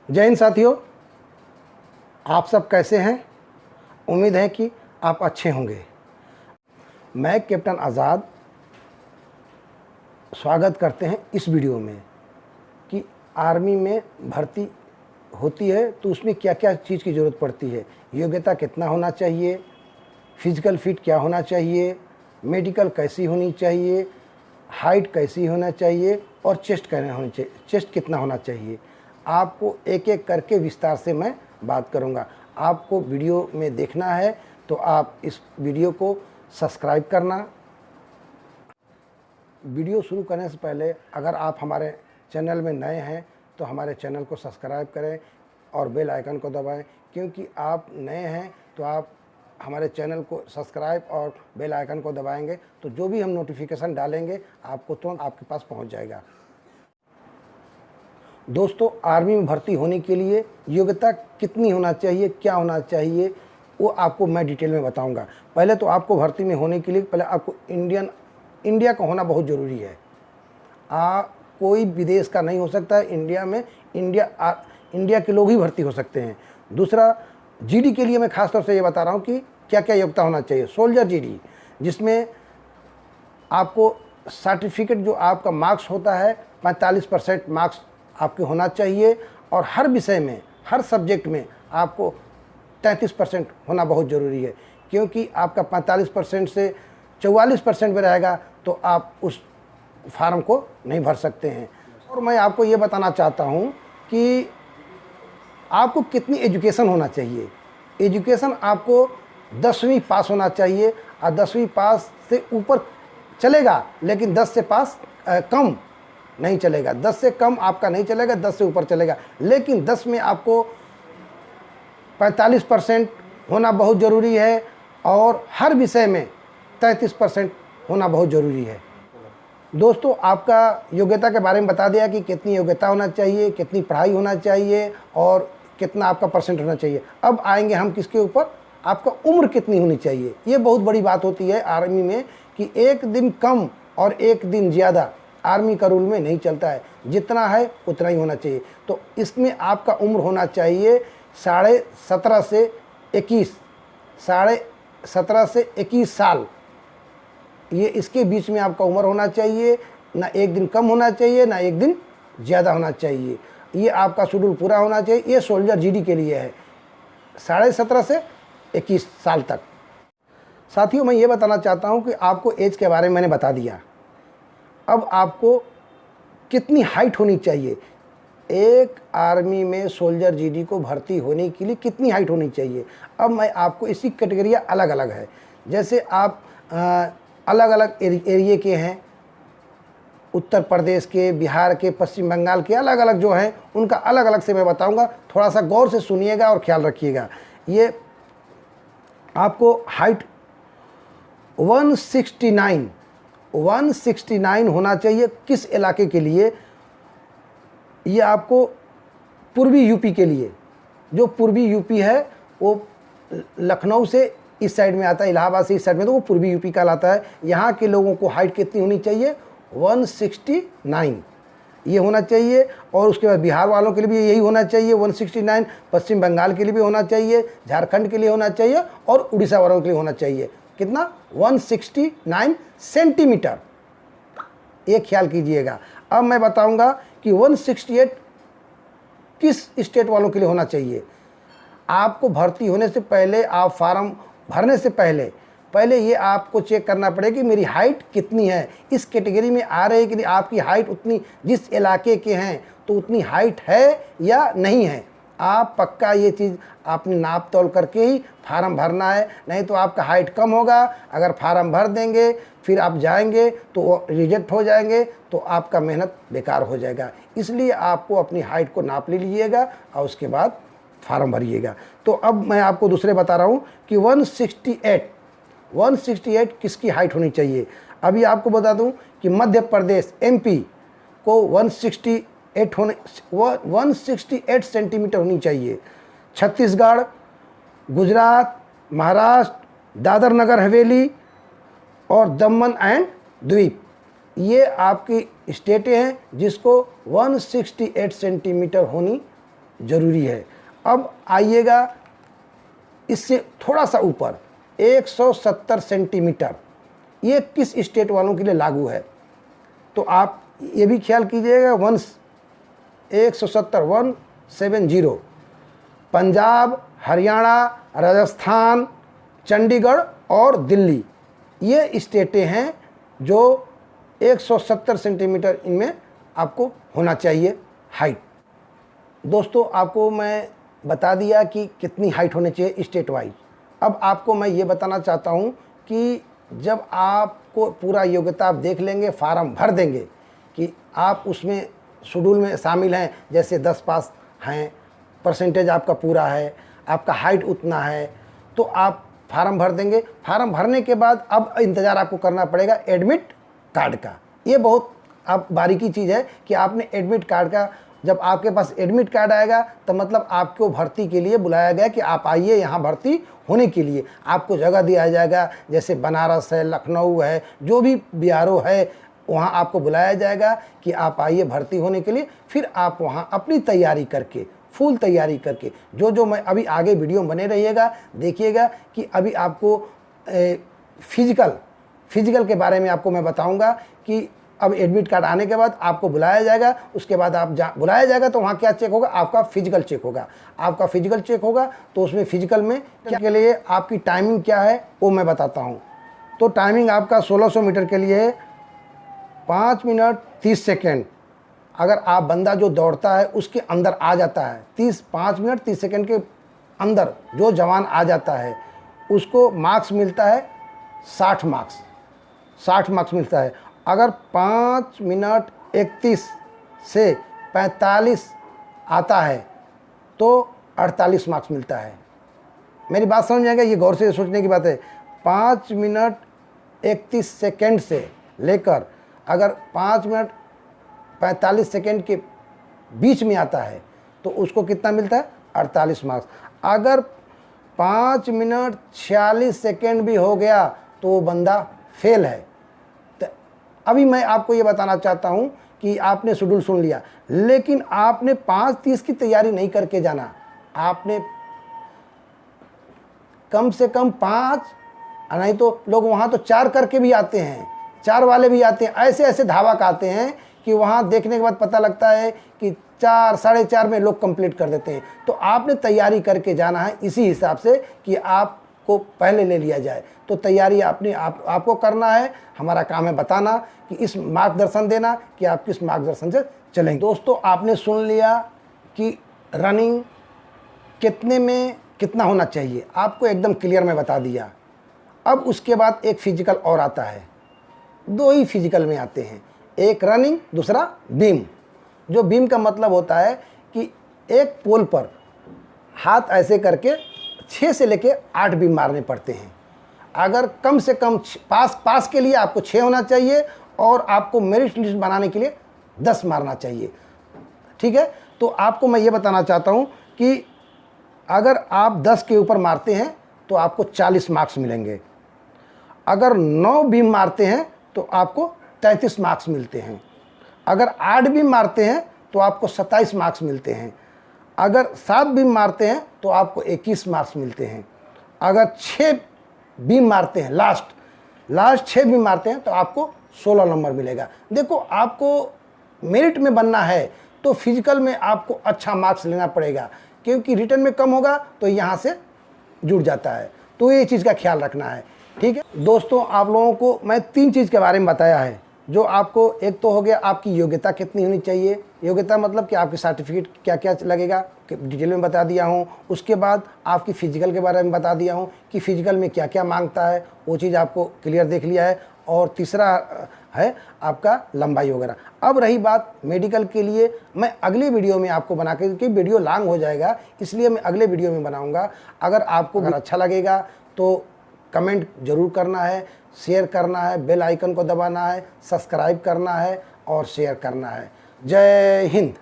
जय हिंद साथियों, आप सब कैसे हैं। उम्मीद है कि आप अच्छे होंगे। मैं कैप्टन आज़ाद स्वागत करते हैं इस वीडियो में कि आर्मी में भर्ती होती है तो उसमें क्या क्या चीज़ की ज़रूरत पड़ती है। योग्यता कितना होना चाहिए, फिजिकल फिट क्या होना चाहिए, मेडिकल कैसी होनी चाहिए, हाइट कैसी होना चाहिए और चेस्ट कहना होना चाहिए, चेस्ट कितना होना चाहिए। आपको एक एक करके विस्तार से मैं बात करूंगा। आपको वीडियो में देखना है तो आप इस वीडियो को सब्सक्राइब करना। वीडियो शुरू करने से पहले अगर आप हमारे चैनल में नए हैं तो हमारे चैनल को सब्सक्राइब करें और बेल आइकन को दबाएं, क्योंकि आप नए हैं तो आप हमारे चैनल को सब्सक्राइब और बेल आइकन को दबाएंगे तो जो भी हम नोटिफिकेशन डालेंगे आपको तुरंत आपके पास पहुंच जाएगा। दोस्तों, आर्मी में भर्ती होने के लिए योग्यता कितनी होना चाहिए, क्या होना चाहिए, वो आपको मैं डिटेल में बताऊंगा। पहले तो आपको भर्ती में होने के लिए पहले आपको इंडिया का होना बहुत ज़रूरी है। कोई विदेश का नहीं हो सकता है। इंडिया में इंडिया के लोग ही भर्ती हो सकते हैं। दूसरा, जीडी के लिए मैं ख़ास तौर से ये बता रहा हूँ कि क्या क्या योग्यता होना चाहिए। सोल्जर जीडी, जिसमें आपको सर्टिफिकेट जो आपका मार्क्स होता है 45% मार्क्स आपके होना चाहिए और हर विषय में, हर सब्जेक्ट में आपको 33% होना बहुत ज़रूरी है, क्योंकि आपका 45% से 44% में रहेगा तो आप उस फार्म को नहीं भर सकते हैं। और मैं आपको ये बताना चाहता हूँ कि आपको कितनी एजुकेशन होना चाहिए। एजुकेशन आपको 10वीं पास होना चाहिए और 10वीं पास से ऊपर चलेगा, लेकिन 10 से पास कम नहीं चलेगा। 10 से कम आपका नहीं चलेगा, 10 से ऊपर चलेगा। लेकिन 10 में आपको 45% होना बहुत ज़रूरी है और हर विषय में 33% होना बहुत ज़रूरी है। दोस्तों, आपका योग्यता के बारे में बता दिया कि कितनी योग्यता होना चाहिए, कितनी पढ़ाई होना चाहिए और कितना आपका परसेंट होना चाहिए। अब आएंगे हम किसके ऊपर, आपका उम्र कितनी होनी चाहिए। ये बहुत बड़ी बात होती है आर्मी में कि एक दिन कम और एक दिन ज़्यादा आर्मी का रूल में नहीं चलता है। जितना है उतना ही होना चाहिए। तो इसमें आपका उम्र होना चाहिए 17.5 से 21, 17.5 से 21 साल। ये इसके बीच में आपका उम्र होना चाहिए। ना एक दिन कम होना चाहिए, ना एक दिन ज़्यादा होना चाहिए। ये आपका शेड्यूल पूरा होना चाहिए। ये सोल्जर जीडी के लिए है, 17.5 से 21 साल तक। साथियों, मैं ये बताना चाहता हूँ कि आपको एज के बारे में मैंने बता दिया। अब आपको कितनी हाइट होनी चाहिए। एक आर्मी में सोल्जर जीडी को भर्ती होने के लिए कितनी हाइट होनी चाहिए। अब मैं आपको इसकी कैटेगरियाँ अलग अलग है। जैसे आप अलग अलग एरिए के हैं, उत्तर प्रदेश के, बिहार के, पश्चिम बंगाल के, अलग अलग जो हैं उनका अलग अलग से मैं बताऊंगा। थोड़ा सा गौर से सुनिएगा और ख्याल रखिएगा। ये आपको हाइट 169 होना चाहिए। किस इलाके के लिए, ये आपको पूर्वी यूपी के लिए। जो पूर्वी यूपी है वो लखनऊ से इस साइड में आता है, इलाहाबाद से इस साइड में, तो वो पूर्वी यूपी कहलाता है। यहाँ के लोगों को हाइट कितनी होनी चाहिए, 169 ये होना चाहिए। और उसके बाद बिहार वालों के लिए भी यही होना चाहिए 169, पश्चिम बंगाल के लिए भी होना चाहिए, झारखंड के लिए होना चाहिए और उड़ीसा वालों के लिए होना चाहिए। कितना, 169 सेंटीमीटर। ये ख्याल कीजिएगा। अब मैं बताऊंगा कि 168 किस स्टेट वालों के लिए होना चाहिए। आपको भर्ती होने से पहले, आप फार्म भरने से पहले ये आपको चेक करना पड़ेगा कि मेरी हाइट कितनी है, इस कैटेगरी में आ रही है कि नहीं। आपकी हाइट उतनी, जिस इलाके के हैं तो उतनी हाइट है या नहीं है। आप पक्का ये चीज़ आपने नाप तोल करके ही फार्म भरना है, नहीं तो आपका हाइट कम होगा। अगर फार्म भर देंगे फिर आप जाएंगे तो वो रिजेक्ट हो जाएंगे तो आपका मेहनत बेकार हो जाएगा। इसलिए आपको अपनी हाइट को नाप ले लीजिएगा और उसके बाद फार्म भरिएगा। तो अब मैं आपको दूसरे बता रहा हूँ कि 168 किसकी हाइट होनी चाहिए। अभी आपको बता दूं कि मध्य प्रदेश MP को 168 सेंटीमीटर होनी चाहिए। छत्तीसगढ़, गुजरात, महाराष्ट्र, दादर नगर हवेली और दमन एंड द्वीप, ये आपकी स्टेटें हैं जिसको 168 सेंटीमीटर होनी ज़रूरी है। अब आइएगा इससे थोड़ा सा ऊपर 170 सेंटीमीटर, ये किस स्टेट वालों के लिए लागू है? तो आप ये भी ख्याल कीजिएगा 170 पंजाब, हरियाणा, राजस्थान, चंडीगढ़ और दिल्ली, ये स्टेटें हैं जो 170 सेंटीमीटर इनमें आपको होना चाहिए हाइट। दोस्तों आपको मैं बता दिया कि कितनी हाइट होनी चाहिए स्टेट वाइज। अब आपको मैं ये बताना चाहता हूँ कि जब आपको पूरा योग्यता आप देख लेंगे, फार्म भर देंगे कि आप उसमें शेड्यूल में शामिल हैं, जैसे 10 पास हैं, परसेंटेज आपका पूरा है, आपका हाइट उतना है, तो आप फार्म भर देंगे। फार्म भरने के बाद अब इंतज़ार आपको करना पड़ेगा एडमिट कार्ड का। ये बहुत आप बारीकी चीज़ है कि आपने एडमिट कार्ड का, जब आपके पास एडमिट कार्ड आएगा तो मतलब आपको भर्ती के लिए बुलाया गया कि आप आइए यहाँ भर्ती होने के लिए। आपको जगह दिया जाएगा, जैसे बनारस है, लखनऊ है, जो भी बीआरओ है वहाँ आपको बुलाया जाएगा कि आप आइए भर्ती होने के लिए। फिर आप वहाँ अपनी तैयारी करके, फुल तैयारी करके, जो मैं अभी आगे वीडियो में बने रहिएगा, देखिएगा कि अभी आपको फिजिकल के बारे में आपको मैं बताऊंगा कि अब एडमिट कार्ड आने के बाद आपको बुलाया जाएगा। उसके बाद आप बुलाया जाएगा तो वहाँ क्या चेक होगा? आपका फिजिकल चेक होगा। आपका फिजिकल चेक होगा तो उसमें फिजिकल में क्या के लिए आपकी टाइमिंग क्या है वो मैं बताता हूँ। तो टाइमिंग आपका 1600 मीटर के लिए 5 मिनट 30 सेकेंड। अगर आप बंदा जो दौड़ता है उसके अंदर आ जाता है, 5 मिनट 30 सेकेंड के अंदर जो जवान आ जाता है उसको मार्क्स मिलता है 60 मार्क्स मिलता है। अगर 5 मिनट 31 से 45 आता है तो 48 मार्क्स मिलता है। मेरी बात समझ में आएगा? ये गौर से सोचने की बात है। 5 मिनट 31 सेकेंड से लेकर अगर 5 मिनट 45 सेकेंड के बीच में आता है तो उसको कितना मिलता है? 48 मार्क्स। अगर 5 मिनट 46 सेकेंड भी हो गया तो वो बंदा फेल है। तो अभी मैं आपको ये बताना चाहता हूँ कि आपने शेड्यूल सुन लिया, लेकिन आपने 5:30 की तैयारी नहीं करके जाना। आपने कम से कम 5, नहीं तो लोग वहाँ तो 4 करके भी आते हैं, 4 वाले भी आते हैं। ऐसे धावक आते हैं कि वहाँ देखने के बाद पता लगता है कि 4, 4:30 में लोग कंप्लीट कर देते हैं। तो आपने तैयारी करके जाना है इसी हिसाब से कि आपको पहले ले लिया जाए। तो तैयारी आपको करना है। हमारा काम है बताना कि इस मार्गदर्शन देना कि आप किस मार्गदर्शन से चलेंगे। दोस्तों आपने सुन लिया कि रनिंग कितने में कितना होना चाहिए, आपको एकदम क्लियर में बता दिया। अब उसके बाद एक फिजिकल और आता है। 2 ही फिजिकल में आते हैं, एक रनिंग, दूसरा बीम। जो बीम का मतलब होता है कि एक पोल पर हाथ ऐसे करके 6 से लेके 8 बीम मारने पड़ते हैं। अगर कम से कम पास के लिए आपको 6 होना चाहिए और आपको मेरिट लिस्ट बनाने के लिए 10 मारना चाहिए। ठीक है, तो आपको मैं ये बताना चाहता हूँ कि अगर आप 10 के ऊपर मारते हैं तो आपको 40 मार्क्स मिलेंगे। अगर 9 बीम मारते हैं तो आपको 33 मार्क्स मिलते हैं। अगर 8 बीम मारते हैं तो आपको 27 मार्क्स मिलते हैं। अगर 7 बीम मारते हैं तो आपको 21 मार्क्स मिलते हैं। अगर 6 बीम मारते हैं, लास्ट 6 बीम मारते हैं तो आपको 16 नंबर मिलेगा। देखो, आपको मेरिट में बनना है तो फिजिकल में आपको अच्छा मार्क्स लेना पड़ेगा, क्योंकि रिटर्न में कम होगा तो यहाँ से जुड़ जाता है। तो ये चीज़ का ख्याल रखना है। ठीक है दोस्तों, आप लोगों को मैं 3 चीज़ के बारे में बताया है। जो आपको, एक तो हो गया आपकी योग्यता कितनी होनी चाहिए, योग्यता मतलब कि आपके सर्टिफिकेट क्या क्या लगेगा, डिटेल में बता दिया हूँ। उसके बाद आपकी फ़िजिकल के बारे में बता दिया हूँ कि फ़िजिकल में क्या क्या मांगता है, वो चीज़ आपको क्लियर देख लिया है। और तीसरा है आपका लंबाई वगैरह। अब रही बात मेडिकल के लिए, मैं अगले वीडियो में आपको बना के, क्योंकि वीडियो लॉन्ग हो जाएगा इसलिए मैं अगले वीडियो में बनाऊँगा। अगर आपको अच्छा लगेगा तो कमेंट ज़रूर करना है, शेयर करना है, बेल आइकन को दबाना है, सब्सक्राइब करना है और शेयर करना है। जय हिंद।